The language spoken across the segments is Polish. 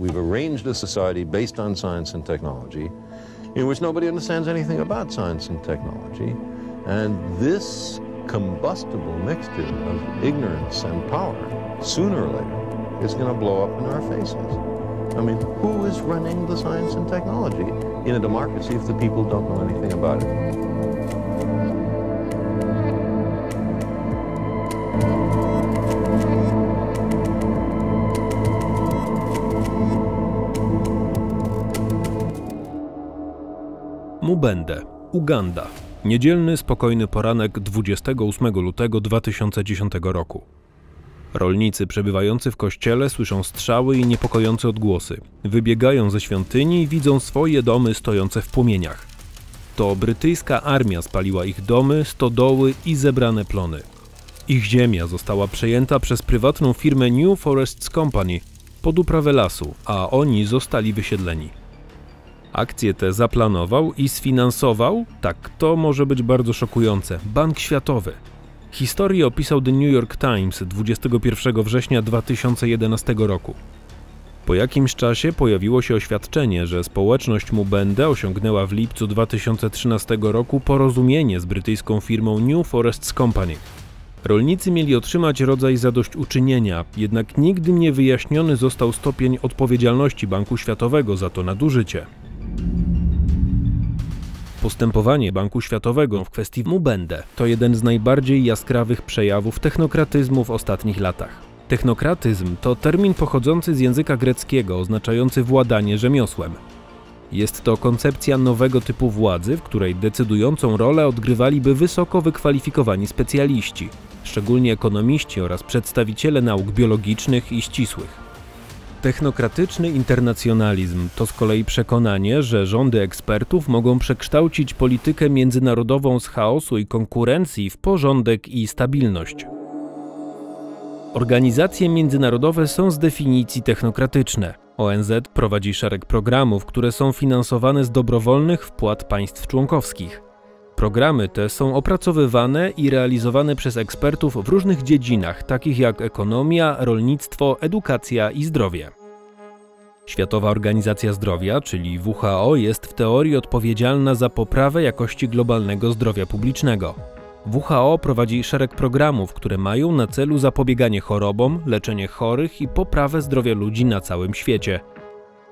we've arranged a society based on science and technology in which nobody understands anything about science and technology. And this combustible mixture of ignorance and power, sooner or later, is going to blow up in our faces. I mean, who is running the science and technology in a democracy if the people don't know anything about it? Mubende, Uganda. Niedzielny, spokojny poranek 28 lutego 2010 roku. Rolnicy przebywający w kościele słyszą strzały i niepokojące odgłosy. Wybiegają ze świątyni i widzą swoje domy stojące w płomieniach. To brytyjska armia spaliła ich domy, stodoły i zebrane plony. Ich ziemia została przejęta przez prywatną firmę New Forests Company pod uprawę lasu, a oni zostali wysiedleni. Akcję tę zaplanował i sfinansował, tak to może być bardzo szokujące, Bank Światowy. Historię opisał The New York Times 21 września 2011 roku. Po jakimś czasie pojawiło się oświadczenie, że społeczność Mubende osiągnęła w lipcu 2013 roku porozumienie z brytyjską firmą New Forests Company. Rolnicy mieli otrzymać rodzaj zadośćuczynienia, jednak nigdy nie wyjaśniony został stopień odpowiedzialności Banku Światowego za to nadużycie. Postępowanie Banku Światowego w kwestii Mubende to jeden z najbardziej jaskrawych przejawów technokratyzmu w ostatnich latach. Technokratyzm to termin pochodzący z języka greckiego oznaczający władanie rzemiosłem. Jest to koncepcja nowego typu władzy, w której decydującą rolę odgrywaliby wysoko wykwalifikowani specjaliści, szczególnie ekonomiści oraz przedstawiciele nauk biologicznych i ścisłych. Technokratyczny internacjonalizm to z kolei przekonanie, że rządy ekspertów mogą przekształcić politykę międzynarodową z chaosu i konkurencji w porządek i stabilność. Organizacje międzynarodowe są z definicji technokratyczne. ONZ prowadzi szereg programów, które są finansowane z dobrowolnych wpłat państw członkowskich. Programy te są opracowywane i realizowane przez ekspertów w różnych dziedzinach, takich jak ekonomia, rolnictwo, edukacja i zdrowie. Światowa Organizacja Zdrowia, czyli WHO, jest w teorii odpowiedzialna za poprawę jakości globalnego zdrowia publicznego. WHO prowadzi szereg programów, które mają na celu zapobieganie chorobom, leczenie chorych i poprawę zdrowia ludzi na całym świecie.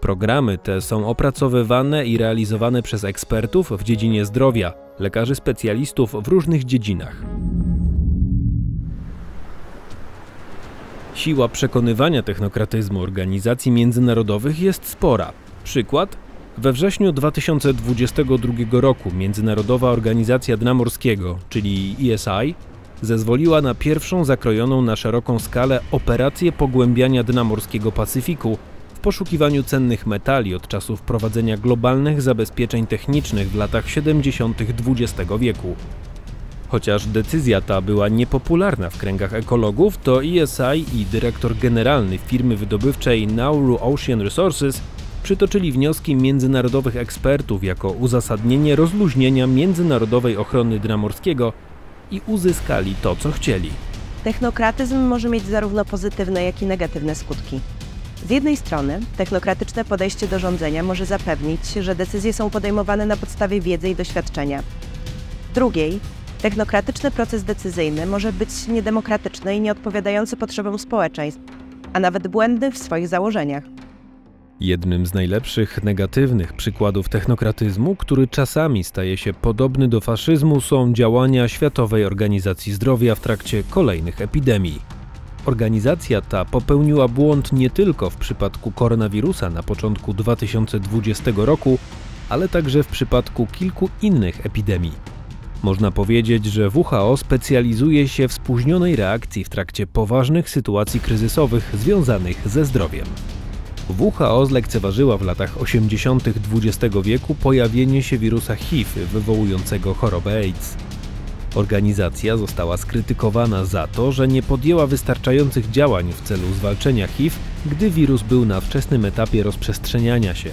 Programy te są opracowywane i realizowane przez ekspertów w dziedzinie zdrowia, lekarzy specjalistów w różnych dziedzinach. Siła przekonywania technokratyzmu organizacji międzynarodowych jest spora. Przykład? We wrześniu 2022 roku Międzynarodowa Organizacja Dna Morskiego, czyli ESI, zezwoliła na pierwszą zakrojoną na szeroką skalę operację pogłębiania dna morskiego Pacyfiku w poszukiwaniu cennych metali od czasu wprowadzenia globalnych zabezpieczeń technicznych w latach 70. XX wieku. Chociaż decyzja ta była niepopularna w kręgach ekologów, to ESI i dyrektor generalny firmy wydobywczej Nauru Ocean Resources przytoczyli wnioski międzynarodowych ekspertów jako uzasadnienie rozluźnienia międzynarodowej ochrony dna morskiego i uzyskali to, co chcieli. Technokratyzm może mieć zarówno pozytywne, jak i negatywne skutki. Z jednej strony, technokratyczne podejście do rządzenia może zapewnić, że decyzje są podejmowane na podstawie wiedzy i doświadczenia. Z drugiej, technokratyczny proces decyzyjny może być niedemokratyczny i nieodpowiadający potrzebom społeczeństw, a nawet błędny w swoich założeniach. Jednym z najlepszych negatywnych przykładów technokratyzmu, który czasami staje się podobny do faszyzmu, są działania Światowej Organizacji Zdrowia w trakcie kolejnych epidemii. Organizacja ta popełniła błąd nie tylko w przypadku koronawirusa na początku 2020 roku, ale także w przypadku kilku innych epidemii. Można powiedzieć, że WHO specjalizuje się w spóźnionej reakcji w trakcie poważnych sytuacji kryzysowych związanych ze zdrowiem. WHO zlekceważyła w latach 80. XX wieku pojawienie się wirusa HIV wywołującego chorobę AIDS. Organizacja została skrytykowana za to, że nie podjęła wystarczających działań w celu zwalczenia HIV, gdy wirus był na wczesnym etapie rozprzestrzeniania się.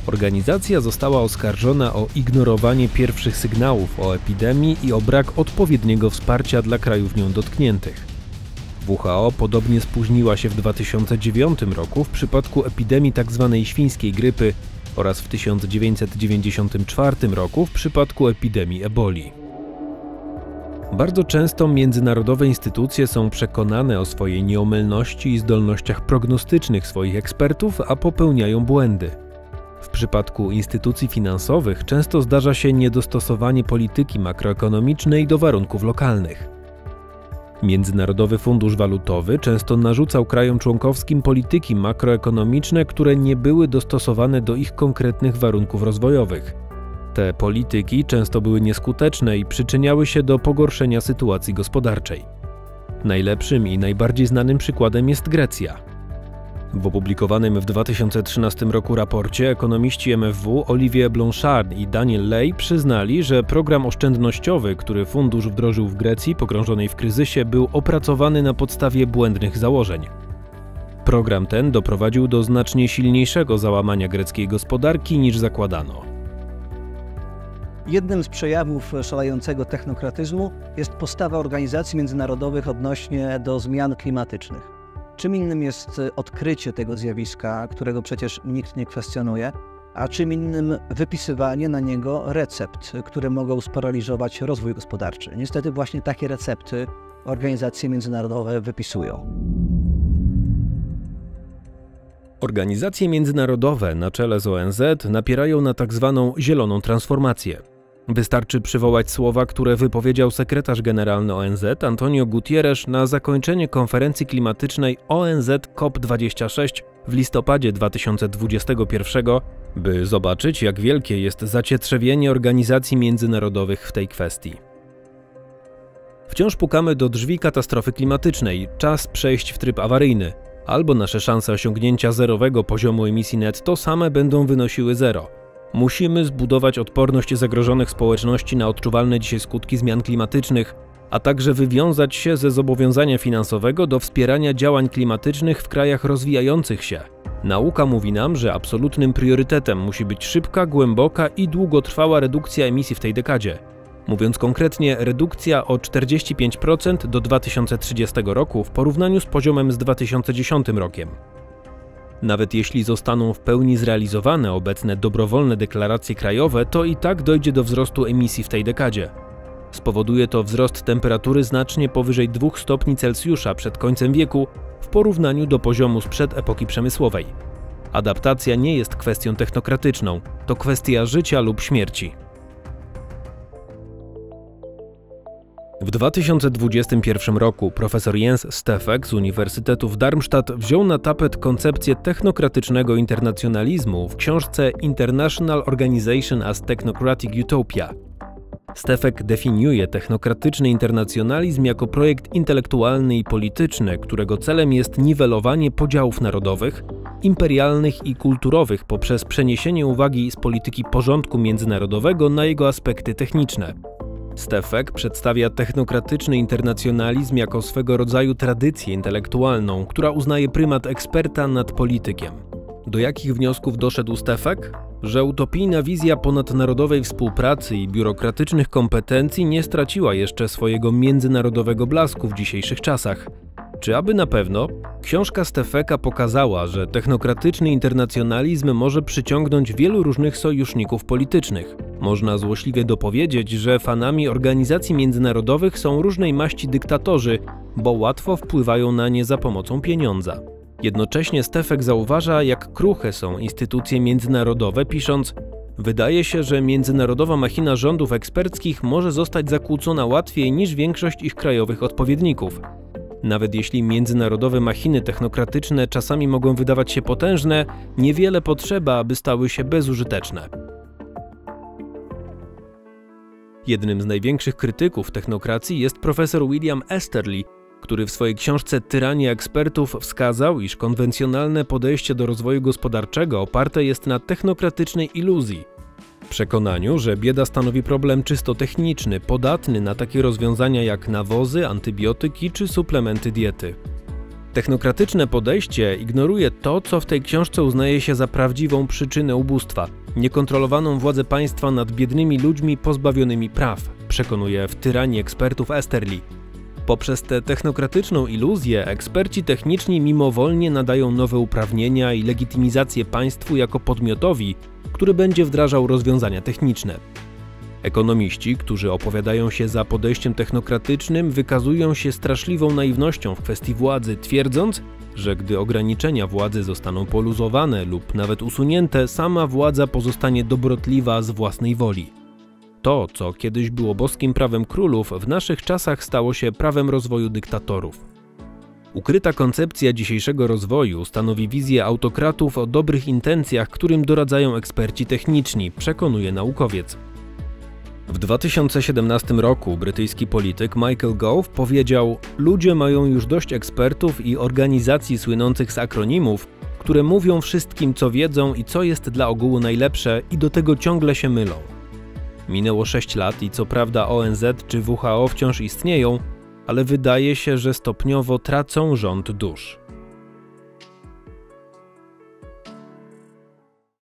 Organizacja została oskarżona o ignorowanie pierwszych sygnałów o epidemii i o brak odpowiedniego wsparcia dla krajów nią dotkniętych. WHO podobnie spóźniła się w 2009 roku w przypadku epidemii tzw. świńskiej grypy oraz w 1994 roku w przypadku epidemii eboli. Bardzo często międzynarodowe instytucje są przekonane o swojej nieomylności i zdolnościach prognostycznych swoich ekspertów, a popełniają błędy. W przypadku instytucji finansowych często zdarza się niedostosowanie polityki makroekonomicznej do warunków lokalnych. Międzynarodowy Fundusz Walutowy często narzucał krajom członkowskim polityki makroekonomiczne, które nie były dostosowane do ich konkretnych warunków rozwojowych. Te polityki często były nieskuteczne i przyczyniały się do pogorszenia sytuacji gospodarczej. Najlepszym i najbardziej znanym przykładem jest Grecja. W opublikowanym w 2013 roku raporcie ekonomiści MFW Olivier Blanchard i Daniel Ley przyznali, że program oszczędnościowy, który fundusz wdrożył w Grecji pogrążonej w kryzysie, był opracowany na podstawie błędnych założeń. Program ten doprowadził do znacznie silniejszego załamania greckiej gospodarki niż zakładano. Jednym z przejawów szalejącego technokratyzmu jest postawa organizacji międzynarodowych odnośnie do zmian klimatycznych. Czym innym jest odkrycie tego zjawiska, którego przecież nikt nie kwestionuje, a czym innym wypisywanie na niego recept, które mogą sparaliżować rozwój gospodarczy. Niestety właśnie takie recepty organizacje międzynarodowe wypisują. Organizacje międzynarodowe na czele z ONZ napierają na tzw. zieloną transformację. Wystarczy przywołać słowa, które wypowiedział sekretarz generalny ONZ Antonio Guterres na zakończenie konferencji klimatycznej ONZ COP26 w listopadzie 2021, by zobaczyć, jak wielkie jest zacietrzewienie organizacji międzynarodowych w tej kwestii. Wciąż pukamy do drzwi katastrofy klimatycznej, czas przejść w tryb awaryjny. Albo nasze szanse osiągnięcia zerowego poziomu emisji netto same będą wynosiły zero. Musimy zbudować odporność zagrożonych społeczności na odczuwalne dzisiaj skutki zmian klimatycznych, a także wywiązać się ze zobowiązania finansowego do wspierania działań klimatycznych w krajach rozwijających się. Nauka mówi nam, że absolutnym priorytetem musi być szybka, głęboka i długotrwała redukcja emisji w tej dekadzie. Mówiąc konkretnie, redukcja o 45% do 2030 roku w porównaniu z poziomem z 2010 rokiem. Nawet jeśli zostaną w pełni zrealizowane obecne dobrowolne deklaracje krajowe, to i tak dojdzie do wzrostu emisji w tej dekadzie. Spowoduje to wzrost temperatury znacznie powyżej 2 stopni Celsjusza przed końcem wieku w porównaniu do poziomu sprzed epoki przemysłowej. Adaptacja nie jest kwestią technokratyczną, to kwestia życia lub śmierci. W 2021 roku profesor Jens Steffek z Uniwersytetu w Darmstadt wziął na tapet koncepcję technokratycznego internacjonalizmu w książce International Organization as Technocratic Utopia. Steffek definiuje technokratyczny internacjonalizm jako projekt intelektualny i polityczny, którego celem jest niwelowanie podziałów narodowych, imperialnych i kulturowych poprzez przeniesienie uwagi z polityki porządku międzynarodowego na jego aspekty techniczne. Steffek przedstawia technokratyczny internacjonalizm jako swego rodzaju tradycję intelektualną, która uznaje prymat eksperta nad politykiem. Do jakich wniosków doszedł Steffek? Że utopijna wizja ponadnarodowej współpracy i biurokratycznych kompetencji nie straciła jeszcze swojego międzynarodowego blasku w dzisiejszych czasach. Czy aby na pewno? Książka Steffeka pokazała, że technokratyczny internacjonalizm może przyciągnąć wielu różnych sojuszników politycznych. Można złośliwie dopowiedzieć, że fanami organizacji międzynarodowych są różnej maści dyktatorzy, bo łatwo wpływają na nie za pomocą pieniądza. Jednocześnie Steffek zauważa, jak kruche są instytucje międzynarodowe, pisząc: wydaje się, że międzynarodowa machina rządów eksperckich może zostać zakłócona łatwiej niż większość ich krajowych odpowiedników. Nawet jeśli międzynarodowe machiny technokratyczne czasami mogą wydawać się potężne, niewiele potrzeba, aby stały się bezużyteczne. Jednym z największych krytyków technokracji jest profesor William Easterly, który w swojej książce Tyrania ekspertów wskazał, iż konwencjonalne podejście do rozwoju gospodarczego oparte jest na technokratycznej iluzji. W przekonaniu, że bieda stanowi problem czysto techniczny, podatny na takie rozwiązania jak nawozy, antybiotyki czy suplementy diety. Technokratyczne podejście ignoruje to, co w tej książce uznaje się za prawdziwą przyczynę ubóstwa – niekontrolowaną władzę państwa nad biednymi ludźmi pozbawionymi praw, przekonuje w Tyranii ekspertów Easterly. Poprzez tę technokratyczną iluzję eksperci techniczni mimowolnie nadają nowe uprawnienia i legitymizację państwu jako podmiotowi, który będzie wdrażał rozwiązania techniczne. Ekonomiści, którzy opowiadają się za podejściem technokratycznym, wykazują się straszliwą naiwnością w kwestii władzy, twierdząc, że gdy ograniczenia władzy zostaną poluzowane lub nawet usunięte, sama władza pozostanie dobrotliwa z własnej woli. To, co kiedyś było boskim prawem królów, w naszych czasach stało się prawem rozwoju dyktatorów. Ukryta koncepcja dzisiejszego rozwoju stanowi wizję autokratów o dobrych intencjach, którym doradzają eksperci techniczni, przekonuje naukowiec. W 2017 roku brytyjski polityk Michael Gove powiedział: ludzie mają już dość ekspertów i organizacji słynących z akronimów, które mówią wszystkim, co wiedzą i co jest dla ogółu najlepsze, i do tego ciągle się mylą. Minęło 6 lat i co prawda ONZ czy WHO wciąż istnieją, ale wydaje się, że stopniowo tracą rząd dusz.